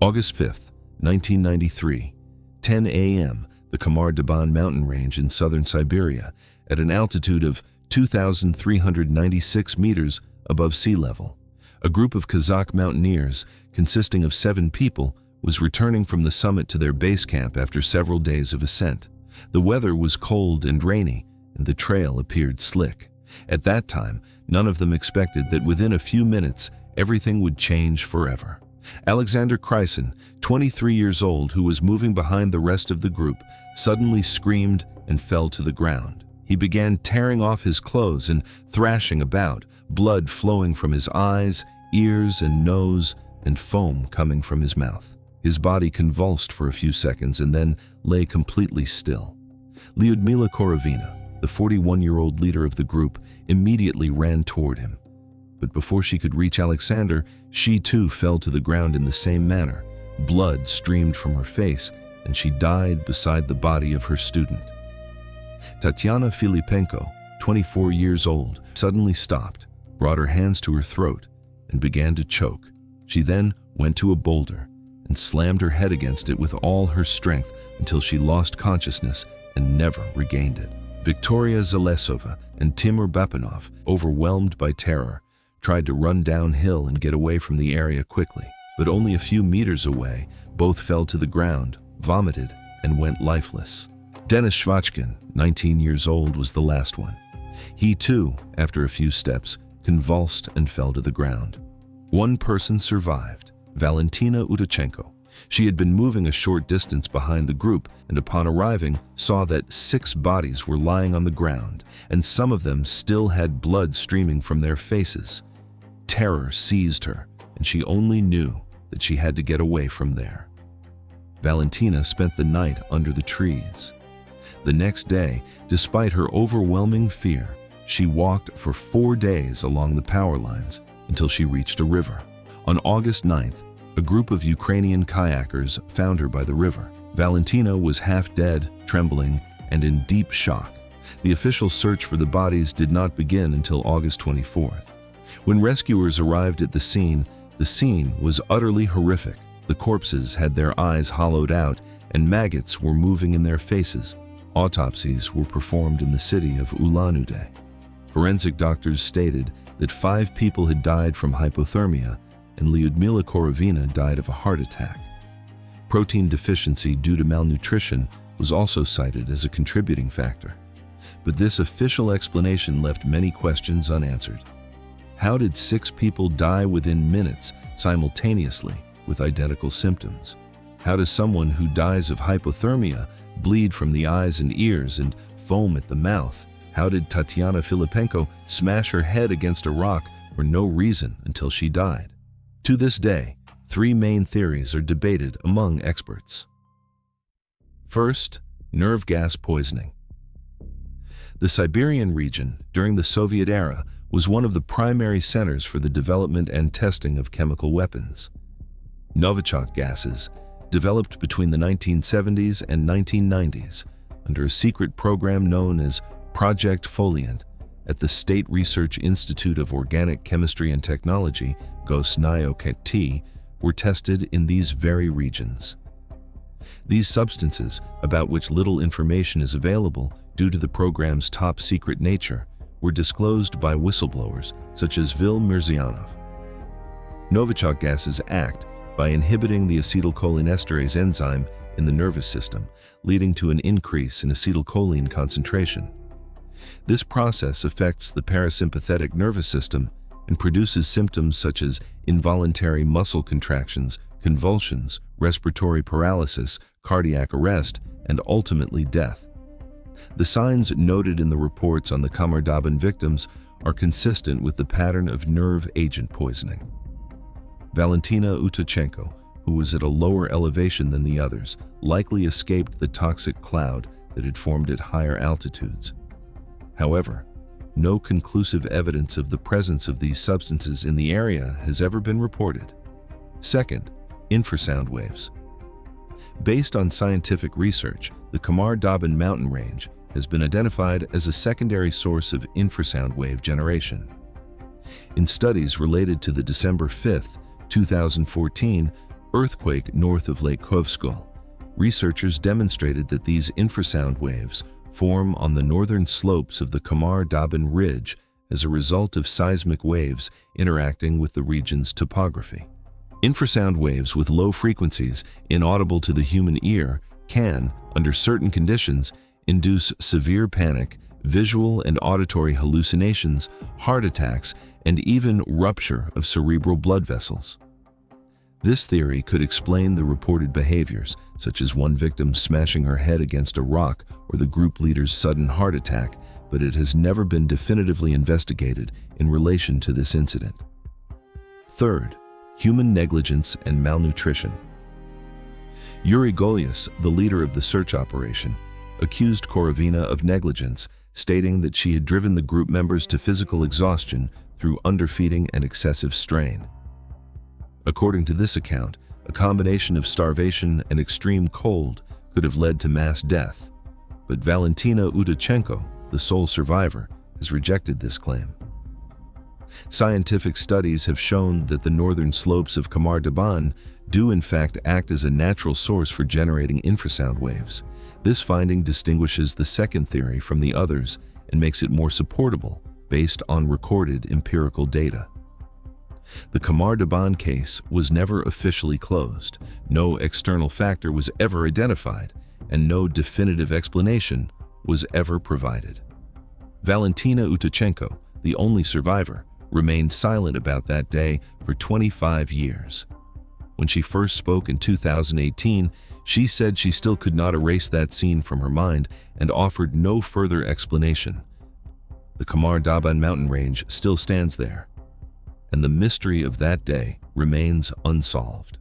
August 5th, 1993, 10 a.m., the Khamar-Daban mountain range in southern Siberia, at an altitude of 2,396 meters above sea level. A group of Kazakh mountaineers, consisting of 7 people, was returning from the summit to their base camp after several days of ascent. The weather was cold and rainy, and the trail appeared slick. At that time, none of them expected that within a few minutes, everything would change forever. Alexander Kryson, 23 years old, who was moving behind the rest of the group, suddenly screamed and fell to the ground. He began tearing off his clothes and thrashing about, blood flowing from his eyes, ears, and nose, and foam coming from his mouth. His body convulsed for a few seconds and then lay completely still. Lyudmila Korovina, the 41-year-old leader of the group, immediately ran toward him. But before she could reach Alexander, she too fell to the ground in the same manner. Blood streamed from her face, and she died beside the body of her student. Tatiana Filipenko, 24 years old, suddenly stopped, brought her hands to her throat, and began to choke. She then went to a boulder and slammed her head against it with all her strength until she lost consciousness and never regained it. Victoria Zalesova and Timur Bapanov, overwhelmed by terror, tried to run downhill and get away from the area quickly, but only a few meters away, both fell to the ground, vomited, and went lifeless. Denis Shvachkin, 19 years old, was the last one. He too, after a few steps, convulsed and fell to the ground. One person survived, Valentina Utachenko. She had been moving a short distance behind the group and upon arriving saw that 6 bodies were lying on the ground, and some of them still had blood streaming from their faces. Terror seized her, and she only knew that she had to get away from there. Valentina spent the night under the trees. The next day, despite her overwhelming fear, she walked for 4 days along the power lines until she reached a river. On August 9th, a group of Ukrainian kayakers found her by the river. Valentina was half dead, trembling, and in deep shock. The official search for the bodies did not begin until August 24th. When rescuers arrived at the scene was utterly horrific. The corpses had their eyes hollowed out, and maggots were moving in their faces. Autopsies were performed in the city of Ulan-Ude. Forensic doctors stated that 5 people had died from hypothermia, and Lyudmila Korovina died of a heart attack. Protein deficiency due to malnutrition was also cited as a contributing factor. But this official explanation left many questions unanswered. How did 6 people die within minutes simultaneously with identical symptoms? How does someone who dies of hypothermia bleed from the eyes and ears and foam at the mouth? How did Tatiana Filipenko smash her head against a rock for no reason until she died? To this day, 3 main theories are debated among experts. First, nerve gas poisoning. The Siberian region, during the Soviet era, was one of the primary centers for the development and testing of chemical weapons. Novichok gases, developed between the 1970s and 1990s under a secret program known as Project Foliant at the State Research Institute of Organic Chemistry and Technology, Gosnyo-KT, were tested in these very regions. These substances, about which little information is available due to the program's top-secret nature, were disclosed by whistleblowers such as Vil Mirzyanov. Novichok gases act by inhibiting the acetylcholinesterase enzyme in the nervous system, leading to an increase in acetylcholine concentration. This process affects the parasympathetic nervous system and produces symptoms such as involuntary muscle contractions, convulsions, respiratory paralysis, cardiac arrest, and ultimately death. The signs noted in the reports on the Khamar-Daban victims are consistent with the pattern of nerve agent poisoning. Valentina Utachenko, who was at a lower elevation than the others, likely escaped the toxic cloud that had formed at higher altitudes. However, no conclusive evidence of the presence of these substances in the area has ever been reported. Second, infrasound waves. Based on scientific research, the Khamar-Daban mountain range has been identified as a secondary source of infrasound wave generation. In studies related to the December 5, 2014, earthquake north of Lake Kovskol. Researchers demonstrated that these infrasound waves form on the northern slopes of the Khamar-Daban Ridge as a result of seismic waves interacting with the region's topography. Infrasound waves with low frequencies, inaudible to the human ear, can, under certain conditions, induce severe panic, visual and auditory hallucinations, heart attacks, and even rupture of cerebral blood vessels. This theory could explain the reported behaviors, such as one victim smashing her head against a rock or the group leader's sudden heart attack, but it has never been definitively investigated in relation to this incident. Third, human negligence and malnutrition. Yuri Golyas, the leader of the search operation, accused Korovina of negligence, stating that she had driven the group members to physical exhaustion through underfeeding and excessive strain. According to this account, a combination of starvation and extreme cold could have led to mass death, but Valentina Utachenko, the sole survivor, has rejected this claim. Scientific studies have shown that the northern slopes of Khamar-Daban do in fact act as a natural source for generating infrasound waves. This finding distinguishes the second theory from the others and makes it more supportable based on recorded empirical data. The Khamar-Daban case was never officially closed, no external factor was ever identified, and no definitive explanation was ever provided. Valentina Utachenko, the only survivor, remained silent about that day for 25 years. When she first spoke in 2018, she said she still could not erase that scene from her mind and offered no further explanation. The Khamar-Daban mountain range still stands there, and the mystery of that day remains unsolved.